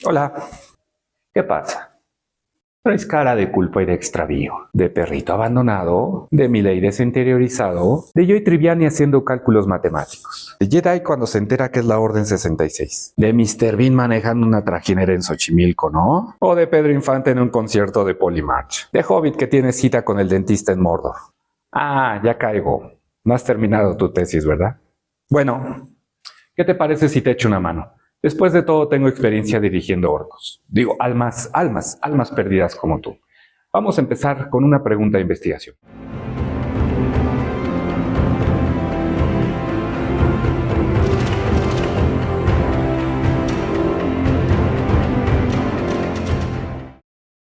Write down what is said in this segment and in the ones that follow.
Hola, ¿qué pasa? Traes cara de culpa y de extravío, de perrito abandonado, de Milei desinteriorizado, de Joy Triviani haciendo cálculos matemáticos, de Jedi cuando se entera que es la Orden 66, de Mr. Bean manejando una trajinera en Xochimilco, ¿no? O de Pedro Infante en un concierto de Polymarch, de Hobbit que tiene cita con el dentista en Mordor. Ah, ya caigo. No has terminado tu tesis, ¿verdad? Bueno, ¿qué te parece si te echo una mano? Después de todo, tengo experiencia dirigiendo orcos. Digo, almas perdidas como tú. Vamos a empezar con una pregunta de investigación.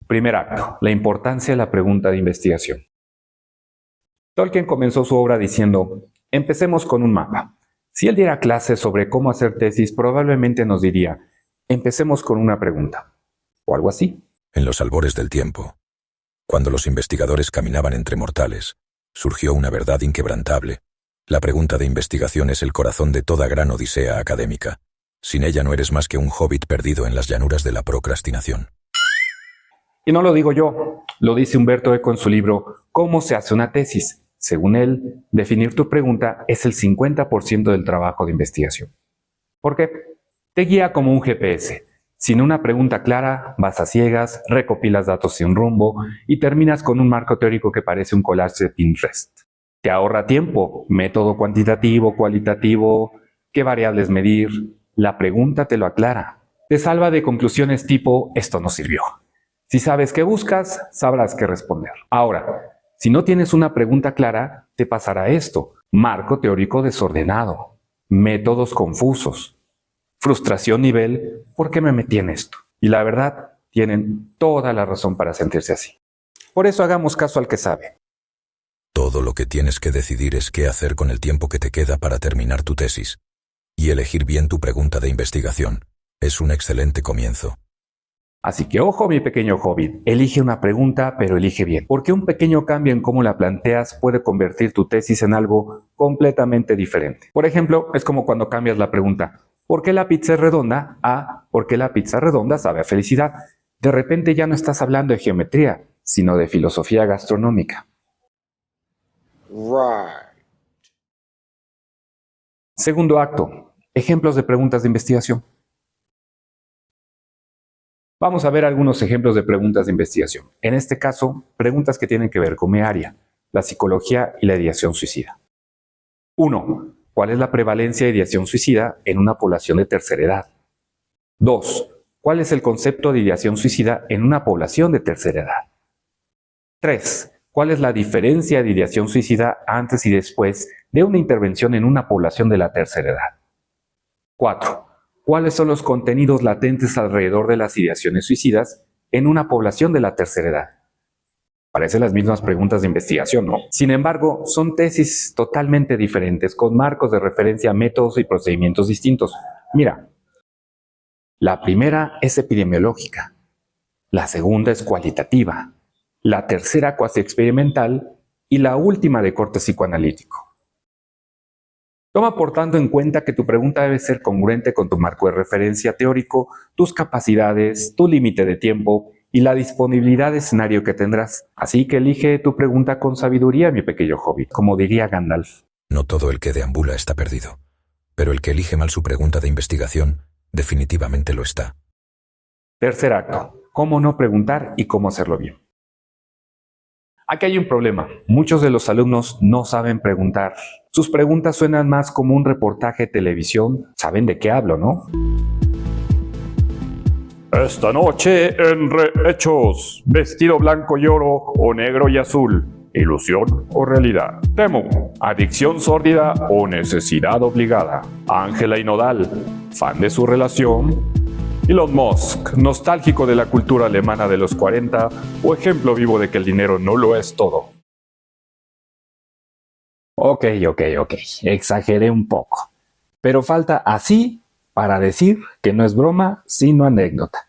Primer acto, la importancia de la pregunta de investigación. Tolkien comenzó su obra diciendo, empecemos con un mapa. Si él diera clases sobre cómo hacer tesis, probablemente nos diría, empecemos con una pregunta. O algo así. En los albores del tiempo, cuando los investigadores caminaban entre mortales, surgió una verdad inquebrantable. La pregunta de investigación es el corazón de toda gran odisea académica. Sin ella no eres más que un hobbit perdido en las llanuras de la procrastinación. Y no lo digo yo, lo dice Humberto Eco en su libro ¿Cómo se hace una tesis? Según él, definir tu pregunta es el 50% del trabajo de investigación. ¿Por qué? Te guía como un GPS. Sin una pregunta clara, vas a ciegas, recopilas datos sin rumbo y terminas con un marco teórico que parece un collage de Pinterest. Te ahorra tiempo, método cuantitativo, cualitativo, qué variables medir. La pregunta te lo aclara. Te salva de conclusiones tipo esto no sirvió. Si sabes qué buscas, sabrás qué responder. Ahora, si no tienes una pregunta clara, te pasará esto. Marco teórico desordenado, métodos confusos, frustración nivel, ¿por qué me metí en esto? Y la verdad, tienen toda la razón para sentirse así. Por eso hagamos caso al que sabe. Todo lo que tienes que decidir es qué hacer con el tiempo que te queda para terminar tu tesis. Y elegir bien tu pregunta de investigación es un excelente comienzo. Así que ojo, mi pequeño hobbit, elige una pregunta, pero elige bien, porque un pequeño cambio en cómo la planteas puede convertir tu tesis en algo completamente diferente. Por ejemplo, es como cuando cambias la pregunta, ¿por qué la pizza es redonda? A, ¿por qué la pizza redonda sabe a felicidad? De repente ya no estás hablando de geometría, sino de filosofía gastronómica. Right. Segundo acto, ejemplos de preguntas de investigación. Vamos a ver algunos ejemplos de preguntas de investigación. En este caso, preguntas que tienen que ver con mi área, la psicología y la ideación suicida. 1. ¿Cuál es la prevalencia de ideación suicida en una población de tercera edad? 2. ¿Cuál es el concepto de ideación suicida en una población de tercera edad? 3. ¿Cuál es la diferencia de ideación suicida antes y después de una intervención en una población de la tercera edad? 4. ¿Cuáles son los contenidos latentes alrededor de las ideaciones suicidas en una población de la tercera edad? Parecen las mismas preguntas de investigación, ¿no? Sin embargo, son tesis totalmente diferentes, con marcos de referencia, métodos y procedimientos distintos. Mira, la primera es epidemiológica, la segunda es cualitativa, la tercera cuasi experimental y la última de corte psicoanalítico. Toma por tanto en cuenta que tu pregunta debe ser congruente con tu marco de referencia teórico, tus capacidades, tu límite de tiempo y la disponibilidad de escenario que tendrás. Así que elige tu pregunta con sabiduría, mi pequeño hobbit, como diría Gandalf. No todo el que deambula está perdido, pero el que elige mal su pregunta de investigación definitivamente lo está. Tercer acto, cómo no preguntar y cómo hacerlo bien. Aquí hay un problema. Muchos de los alumnos no saben preguntar. Sus preguntas suenan más como un reportaje de televisión. Saben de qué hablo, ¿no? Esta noche en Hechos, vestido blanco y oro o negro y azul, ilusión o realidad. Temo, adicción sórdida o necesidad obligada. Ángela y Nodal, fan de su relación. Elon Musk, nostálgico de la cultura alemana de los 40 o ejemplo vivo de que el dinero no lo es todo. Ok, exageré un poco. Pero falta así para decir que no es broma, sino anécdota.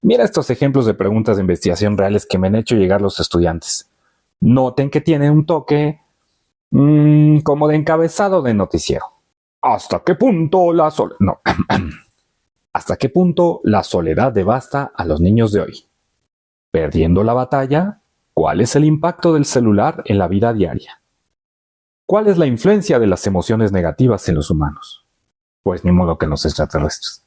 Mira estos ejemplos de preguntas de investigación reales que me han hecho llegar los estudiantes. Noten que tienen un toque como de encabezado de noticiero. ¿Hasta qué punto la No. ¿Hasta qué punto la soledad devasta a los niños de hoy? ¿Perdiendo la batalla? ¿Cuál es el impacto del celular en la vida diaria? ¿Cuál es la influencia de las emociones negativas en los humanos? Pues ni modo que los extraterrestres.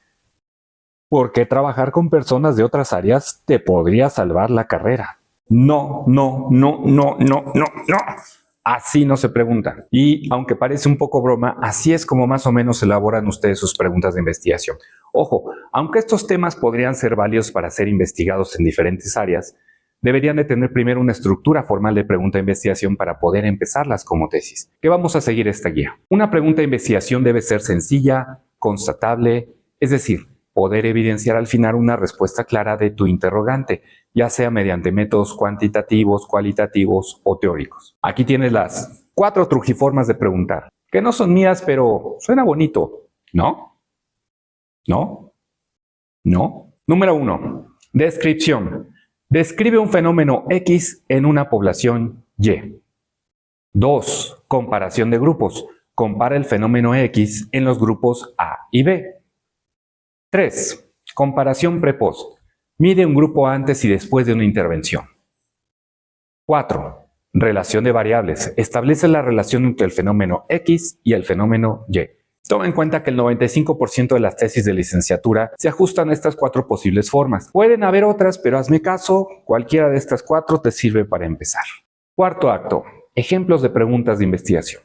¿Por qué trabajar con personas de otras áreas te podría salvar la carrera? No. Así no se pregunta. Y aunque parece un poco broma, así es como más o menos elaboran ustedes sus preguntas de investigación. Ojo, aunque estos temas podrían ser válidos para ser investigados en diferentes áreas, deberían de tener primero una estructura formal de pregunta de investigación para poder empezarlas como tesis. ¿Qué vamos a seguir esta guía? Una pregunta de investigación debe ser sencilla, constatable, es decir, poder evidenciar al final una respuesta clara de tu interrogante, ya sea mediante métodos cuantitativos, cualitativos o teóricos. Aquí tienes las 4 trujiformas de preguntar, que no son mías, pero suena bonito, ¿no? ¿No? ¿No? Número 1. Descripción. Describe un fenómeno X en una población Y. 2. Comparación de grupos. Compara el fenómeno X en los grupos A y B. 3. Comparación pre-post. Mide un grupo antes y después de una intervención. 4. Relación de variables. Establece la relación entre el fenómeno X y el fenómeno Y. Toma en cuenta que el 95% de las tesis de licenciatura se ajustan a estas 4 posibles formas. Pueden haber otras, pero hazme caso, cualquiera de estas 4 te sirve para empezar. Cuarto acto. Ejemplos de preguntas de investigación.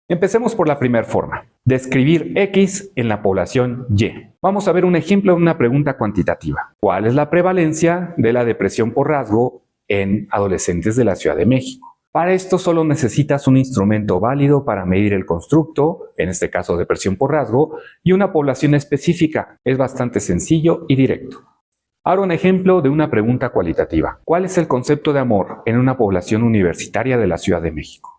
Empecemos por la primera forma. Describir X en la población Y. Vamos a ver un ejemplo de una pregunta cuantitativa. ¿Cuál es la prevalencia de la depresión por rasgo en adolescentes de la Ciudad de México? Para esto solo necesitas un instrumento válido para medir el constructo, en este caso depresión por rasgo, y una población específica. Es bastante sencillo y directo. Ahora un ejemplo de una pregunta cualitativa. ¿Cuál es el concepto de amor en una población universitaria de la Ciudad de México?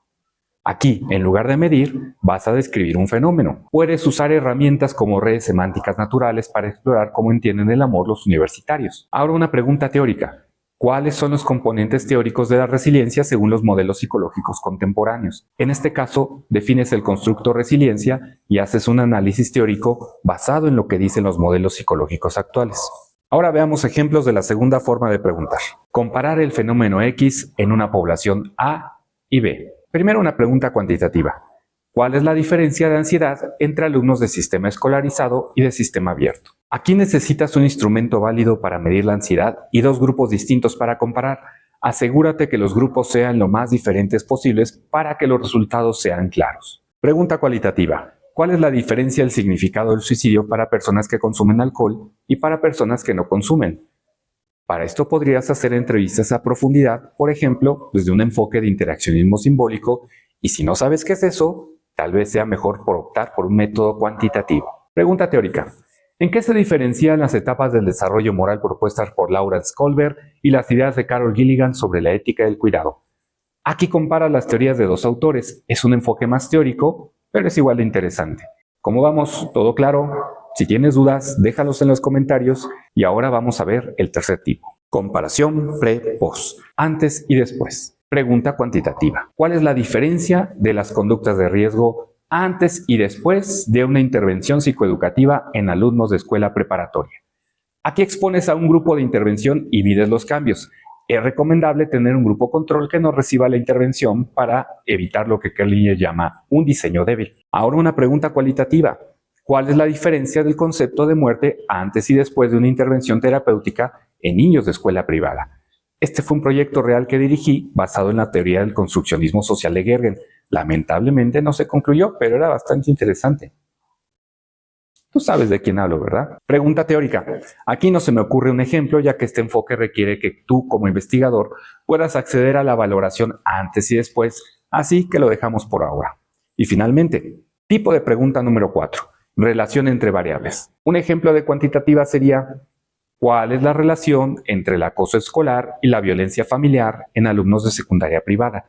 Aquí, en lugar de medir, vas a describir un fenómeno. Puedes usar herramientas como redes semánticas naturales para explorar cómo entienden el amor los universitarios. Ahora una pregunta teórica. ¿Cuáles son los componentes teóricos de la resiliencia según los modelos psicológicos contemporáneos? En este caso, defines el constructo resiliencia y haces un análisis teórico basado en lo que dicen los modelos psicológicos actuales. Ahora veamos ejemplos de la segunda forma de preguntar. Comparar el fenómeno X en una población A y B. Primero una pregunta cuantitativa. ¿Cuál es la diferencia de ansiedad entre alumnos de sistema escolarizado y de sistema abierto? Aquí necesitas un instrumento válido para medir la ansiedad y 2 grupos distintos para comparar. Asegúrate que los grupos sean lo más diferentes posibles para que los resultados sean claros. Pregunta cualitativa. ¿Cuál es la diferencia del significado del suicidio para personas que consumen alcohol y para personas que no consumen? Para esto podrías hacer entrevistas a profundidad, por ejemplo, desde un enfoque de interaccionismo simbólico, y si no sabes qué es eso, tal vez sea mejor optar por un método cuantitativo. Pregunta teórica. ¿En qué se diferencian las etapas del desarrollo moral propuestas por Lawrence Kohlberg y las ideas de Carol Gilligan sobre la ética del cuidado? Aquí compara las teorías de 2 autores. Es un enfoque más teórico, pero es igual de interesante. ¿Cómo vamos? ¿Todo claro? Si tienes dudas, déjalos en los comentarios y ahora vamos a ver el tercer tipo. Comparación pre-post, antes y después. Pregunta cuantitativa. ¿Cuál es la diferencia de las conductas de riesgo antes y después de una intervención psicoeducativa en alumnos de escuela preparatoria? Aquí expones a un grupo de intervención y mides los cambios. Es recomendable tener un grupo control que no reciba la intervención para evitar lo que Kelly llama un diseño débil. Ahora una pregunta cualitativa. ¿Cuál es la diferencia del concepto de muerte antes y después de una intervención terapéutica en niños de escuela privada? Este fue un proyecto real que dirigí basado en la teoría del construccionismo social de Gergen. Lamentablemente no se concluyó, pero era bastante interesante. Tú sabes de quién hablo, ¿verdad? Pregunta teórica. Aquí no se me ocurre un ejemplo, ya que este enfoque requiere que tú, como investigador, puedas acceder a la valoración antes y después, así que lo dejamos por ahora. Y finalmente, tipo de pregunta número 4. Relación entre variables. Un ejemplo de cuantitativa sería: ¿cuál es la relación entre el acoso escolar y la violencia familiar en alumnos de secundaria privada?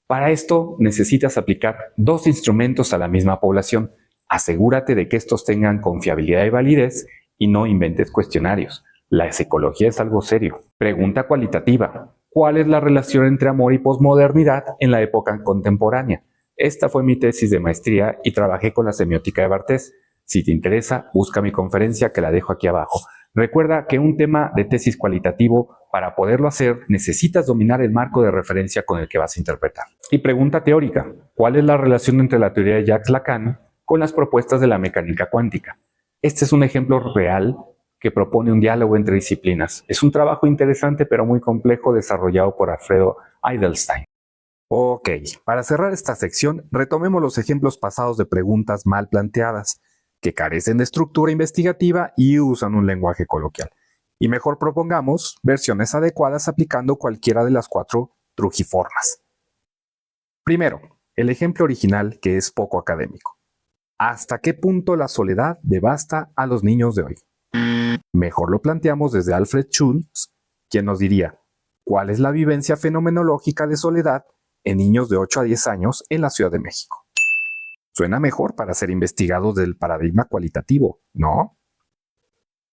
Para esto necesitas aplicar 2 instrumentos a la misma población. Asegúrate de que estos tengan confiabilidad y validez y no inventes cuestionarios. La psicología es algo serio. Pregunta cualitativa. ¿Cuál es la relación entre amor y posmodernidad en la época contemporánea? Esta fue mi tesis de maestría y trabajé con la semiótica de Barthes. Si te interesa, busca mi conferencia que la dejo aquí abajo. Recuerda que un tema de tesis cualitativo, para poderlo hacer, necesitas dominar el marco de referencia con el que vas a interpretar. Y pregunta teórica: ¿cuál es la relación entre la teoría de Jacques Lacan con las propuestas de la mecánica cuántica? Este es un ejemplo real que propone un diálogo entre disciplinas. Es un trabajo interesante pero muy complejo desarrollado por Alfredo Eidelstein. Ok, para cerrar esta sección, retomemos los ejemplos pasados de preguntas mal planteadas, que carecen de estructura investigativa y usan un lenguaje coloquial. Y mejor propongamos versiones adecuadas aplicando cualquiera de las 4 trujiformas. Primero, el ejemplo original, que es poco académico. ¿Hasta qué punto la soledad devasta a los niños de hoy? Mejor lo planteamos desde Alfred Schultz, quien nos diría: ¿cuál es la vivencia fenomenológica de soledad en niños de 8 a 10 años en la Ciudad de México? Suena mejor para ser investigados del paradigma cualitativo, ¿no?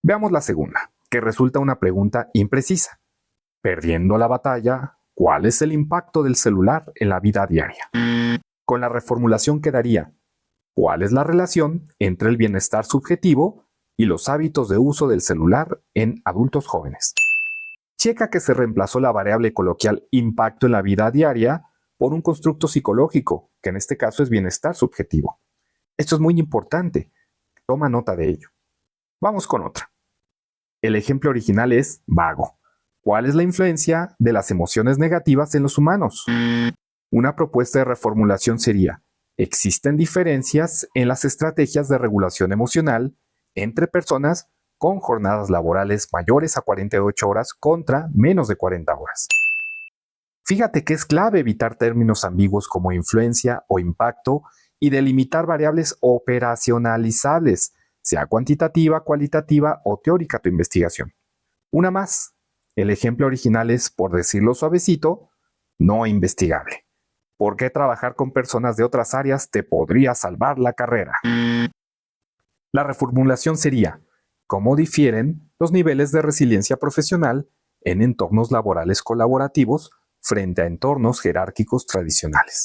Veamos la segunda, que resulta una pregunta imprecisa. Perdiendo la batalla, ¿cuál es el impacto del celular en la vida diaria? Con la reformulación quedaría: ¿cuál es la relación entre el bienestar subjetivo y los hábitos de uso del celular en adultos jóvenes? Checa que se reemplazó la variable coloquial impacto en la vida diaria por un constructo psicológico, que en este caso es bienestar subjetivo. Esto es muy importante. Toma nota de ello. Vamos con otra. El ejemplo original es vago. ¿Cuál es la influencia de las emociones negativas en los humanos? Una propuesta de reformulación sería: ¿existen diferencias en las estrategias de regulación emocional entre personas con jornadas laborales mayores a 48 horas contra menos de 40 horas? Fíjate que es clave evitar términos ambiguos como influencia o impacto y delimitar variables operacionalizables, sea cuantitativa, cualitativa o teórica tu investigación. Una más. El ejemplo original es, por decirlo suavecito, no investigable. ¿Por qué trabajar con personas de otras áreas te podría salvar la carrera? La reformulación sería: ¿cómo difieren los niveles de resiliencia profesional en entornos laborales colaborativos frente a entornos jerárquicos tradicionales?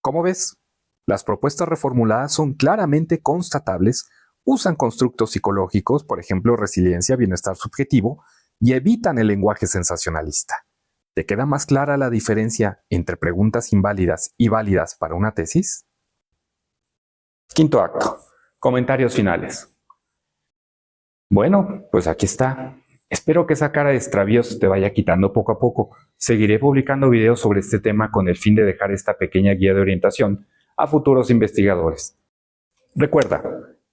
¿Cómo ves? Las propuestas reformuladas son claramente constatables, usan constructos psicológicos, por ejemplo, resiliencia, bienestar subjetivo, y evitan el lenguaje sensacionalista. ¿Te queda más clara la diferencia entre preguntas inválidas y válidas para una tesis? Quinto acto. Comentarios finales. Bueno, pues aquí está. Espero que esa cara de extravíos te vaya quitando poco a poco. Seguiré publicando videos sobre este tema con el fin de dejar esta pequeña guía de orientación a futuros investigadores. Recuerda,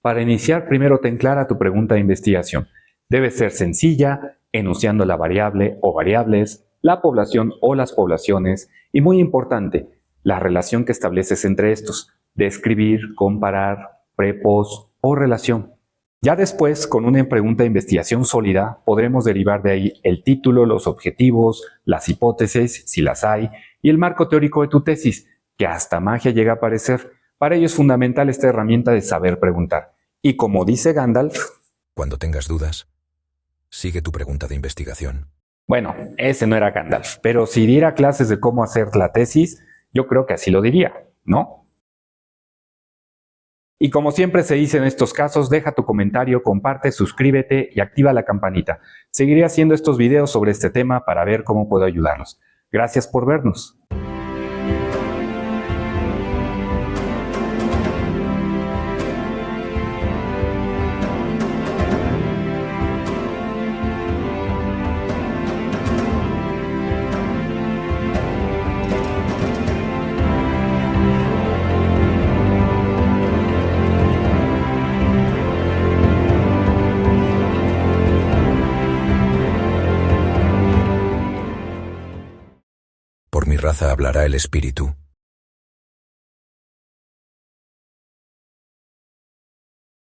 para iniciar primero ten clara tu pregunta de investigación. Debe ser sencilla, enunciando la variable o variables, la población o las poblaciones y, muy importante, la relación que estableces entre estos: describir, comparar, prepos o relación. Ya después, con una pregunta de investigación sólida, podremos derivar de ahí el título, los objetivos, las hipótesis, si las hay, y el marco teórico de tu tesis, que hasta magia llega a aparecer. Para ello es fundamental esta herramienta de saber preguntar. Y como dice Gandalf, Cuando tengas dudas, sigue tu pregunta de investigación. Bueno, ese no era Gandalf, pero si diera clases de cómo hacer la tesis, yo creo que así lo diría, ¿no? Y como siempre se dice en estos casos, deja tu comentario, comparte, suscríbete y activa la campanita. Seguiré haciendo estos videos sobre este tema para ver cómo puedo ayudarlos. Gracias por vernos. Por mi raza hablará el espíritu,